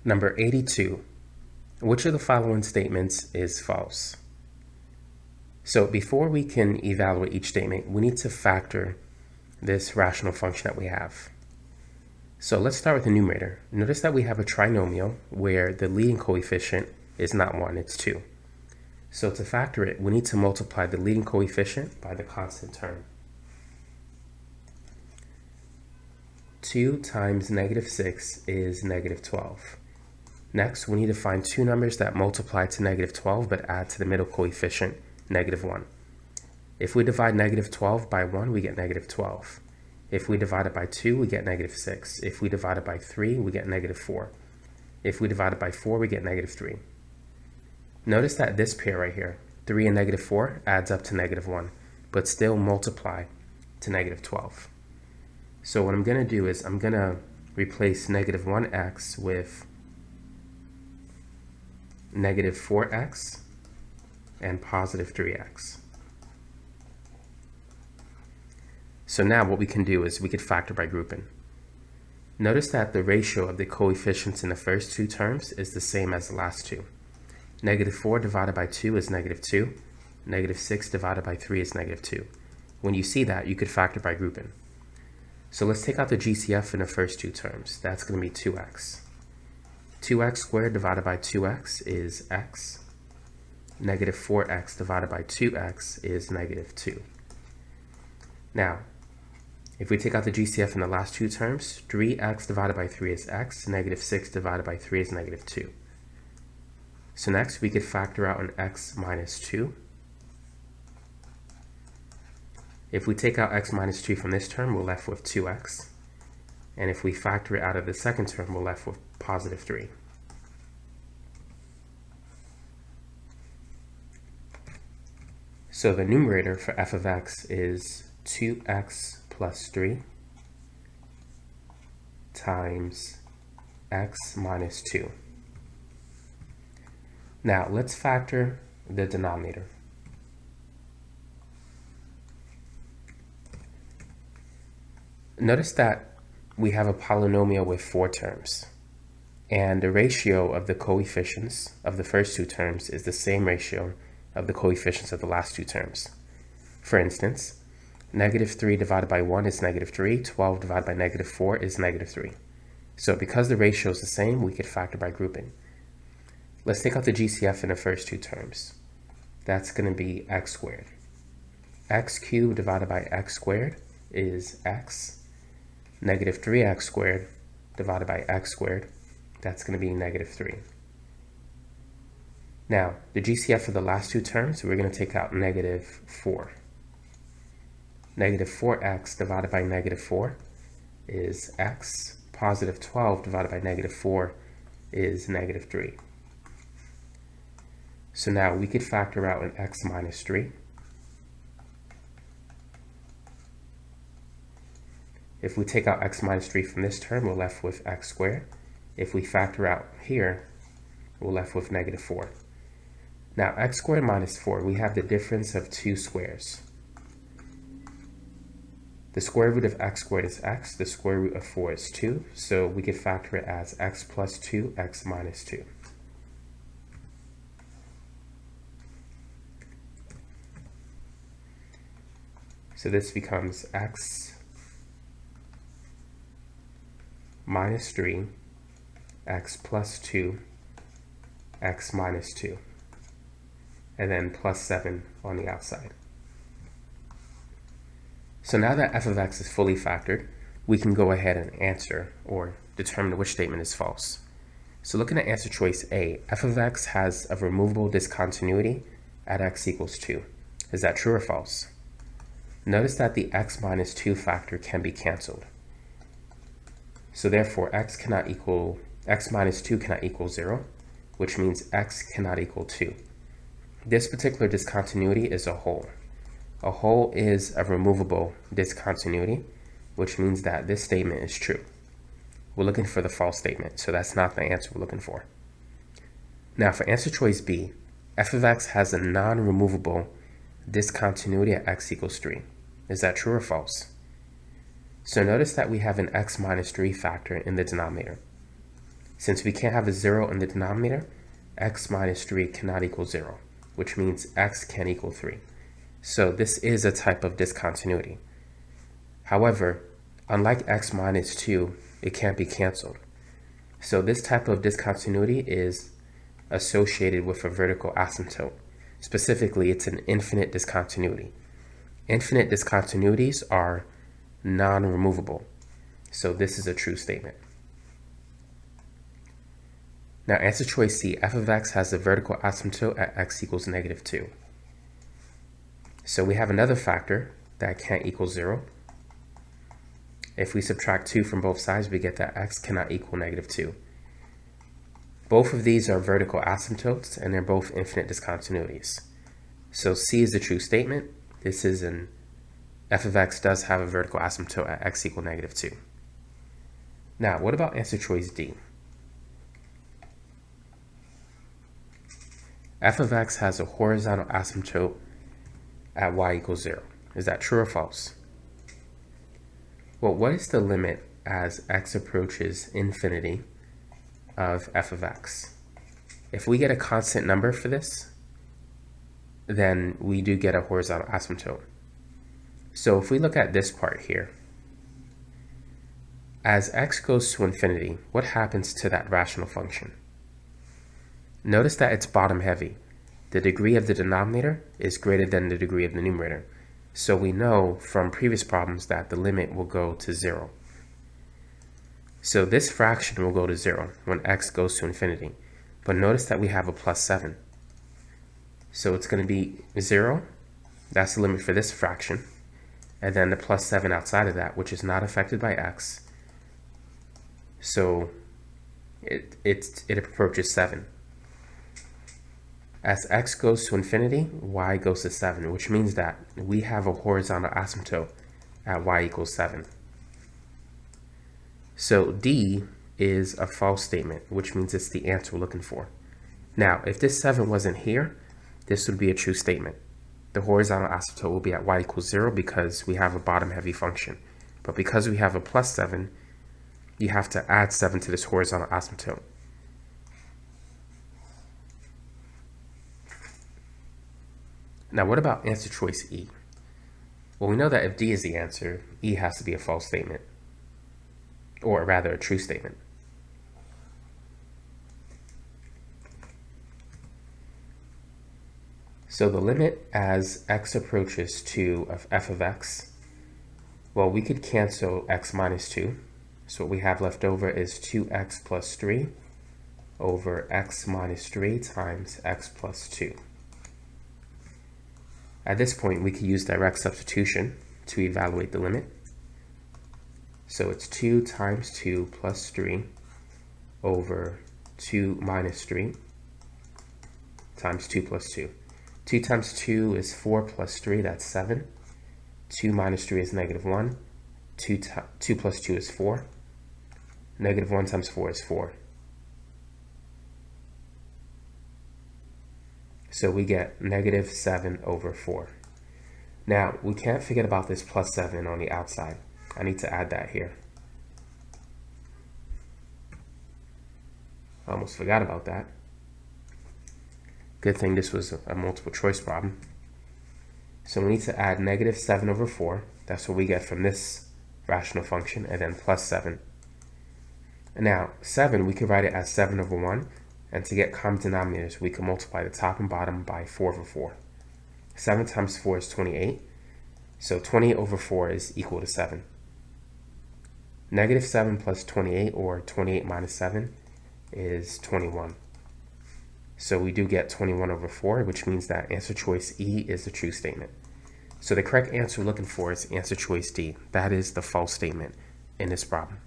Number 82. Which of the following statements is false? So before we can evaluate each statement, we need to factor this rational function that we have. So let's start with the numerator. Notice that we have a trinomial where the leading coefficient is not 1, it's 2. So to factor it, we need to multiply the leading coefficient by the constant term. 2 times -6 is -12. Next, we need to find two numbers that multiply to -12 but add to the middle coefficient, -1. If we divide -12 by 1, we get -12. If we divide it by 2, we get -6. If we divide it by 3, we get -4. If we divide it by 4, we get -3. Notice that this pair right here, 3 and -4, adds up to -1, but still multiply to -12. So what I'm going to do is I'm going to replace -1x with -4x and +3x. So now what we can do is we could factor by grouping. Notice that the ratio of the coefficients in the first two terms is the same as the last two. -4 divided by 2 is -2. -6 divided by 3 is -2. When you see that, you could factor by grouping. So let's take out the GCF in the first two terms. That's going to be 2x. 2x squared divided by 2x is x. -4x divided by 2x is -2. Now, if we take out the GCF in the last two terms, 3x divided by 3 is x, -6 divided by 3 is -2. So next, we could factor out an x minus 2. If we take out x minus 2 from this term, we're left with 2x. And if we factor it out of the second term, we're left with +3. So the numerator for f of x is 2x plus 3 times x minus 2. Now let's factor the denominator. Notice that we have a polynomial with 4 terms, and the ratio of the coefficients of the first two terms is the same ratio of the coefficients of the last two terms. For instance, -3 divided by 1 is -3, 12 divided by -4 is -3. So because the ratio is the same, we could factor by grouping. Let's take out the GCF in the first two terms. That's going to be x squared. X cubed divided by x squared is x. -3x squared divided by x squared, that's going to be -3. Now, the GCF for the last two terms, we're going to take out -4. -4x divided by -4 is x. +12 divided by -4 is -3. So now we could factor out an x minus 3. If we take out x minus 3 from this term, we're left with x squared. If we factor out here, we're left with -4. Now, x squared minus 4, we have the difference of two squares. The square root of x squared is x, the square root of 4 is 2, so we could factor it as x plus 2, x minus 2. So this becomes x minus 3, x plus 2, x minus 2, and then plus 7 on the outside. So now that f of x is fully factored, we can go ahead and answer or determine which statement is false. So looking at answer choice A, f of x has a removable discontinuity at x equals 2. Is that true or false? Notice that the x minus 2 factor can be canceled. So therefore, x minus 2 cannot equal 0, which means x cannot equal 2. This particular discontinuity is a hole. A hole is a removable discontinuity, which means that this statement is true. We're looking for the false statement, so that's not the answer we're looking for. Now for answer choice B, f of x has a non-removable discontinuity at x equals 3. Is that true or false? So notice that we have an x minus 3 factor in the denominator. Since we can't have a 0 in the denominator, x minus 3 cannot equal 0, which means x can equal 3. So this is a type of discontinuity. However, unlike x minus 2, it can't be canceled. So this type of discontinuity is associated with a vertical asymptote. Specifically, it's an infinite discontinuity. Infinite discontinuities are non-removable. So this is a true statement. Now answer choice C, f of x has a vertical asymptote at x equals negative 2. So we have another factor that can't equal 0. If we subtract 2 from both sides, we get that x cannot equal negative 2. Both of these are vertical asymptotes, and they're both infinite discontinuities. So C is the true statement. This is an f of x does have a vertical asymptote at x equal negative 2. Now, what about answer choice D? F of x has a horizontal asymptote at y equals 0. Is that true or false? Well, what is the limit as x approaches infinity of f of x? If we get a constant number for this, then we do get a horizontal asymptote. So if we look at this part here, as x goes to infinity, what happens to that rational function? Notice that it's bottom heavy. The degree of the denominator is greater than the degree of the numerator. So we know from previous problems that the limit will go to 0. So this fraction will go to 0 when x goes to infinity. But notice that we have a plus 7. So it's going to be 0. That's the limit for this fraction. And then the plus 7 outside of that, which is not affected by x. So it approaches 7. As x goes to infinity, y goes to 7, which means that we have a horizontal asymptote at y equals 7. So D is a false statement, which means it's the answer we're looking for. Now, if this 7 wasn't here, this would be a true statement. The horizontal asymptote will be at y equals 0 because we have a bottom-heavy function. But because we have a plus 7, you have to add 7 to this horizontal asymptote. Now, what about answer choice E? Well, we know that if D is the answer, E has to be a false statement, or rather a true statement. So the limit as x approaches 2 of f of x, well, we could cancel x minus 2. So what we have left over is 2x plus 3 over x minus 3 times x plus 2. At this point, we could use direct substitution to evaluate the limit. So it's 2 times 2 plus 3 over 2 minus 3 times 2 plus 2. 2 times 2 is 4 plus 3, that's 7. 2 minus 3 is negative 1. 2 plus 2 is 4. Negative 1 times 4 is 4. So we get negative 7 over 4. Now, we can't forget about this plus 7 on the outside. I need to add that here. I almost forgot about that. Good thing this was a multiple choice problem. So we need to add negative 7 over 4. That's what we get from this rational function, and then plus 7. And now, 7, we could write it as 7 over 1. And to get common denominators, we can multiply the top and bottom by 4 over 4. 7 times 4 is 28. So 28 over 4 is equal to 7. Negative 7 plus 28, or 28 minus 7, is 21. So we do get 21 over 4, which means that answer choice E is the true statement. So the correct answer we're looking for is answer choice D. That is the false statement in this problem.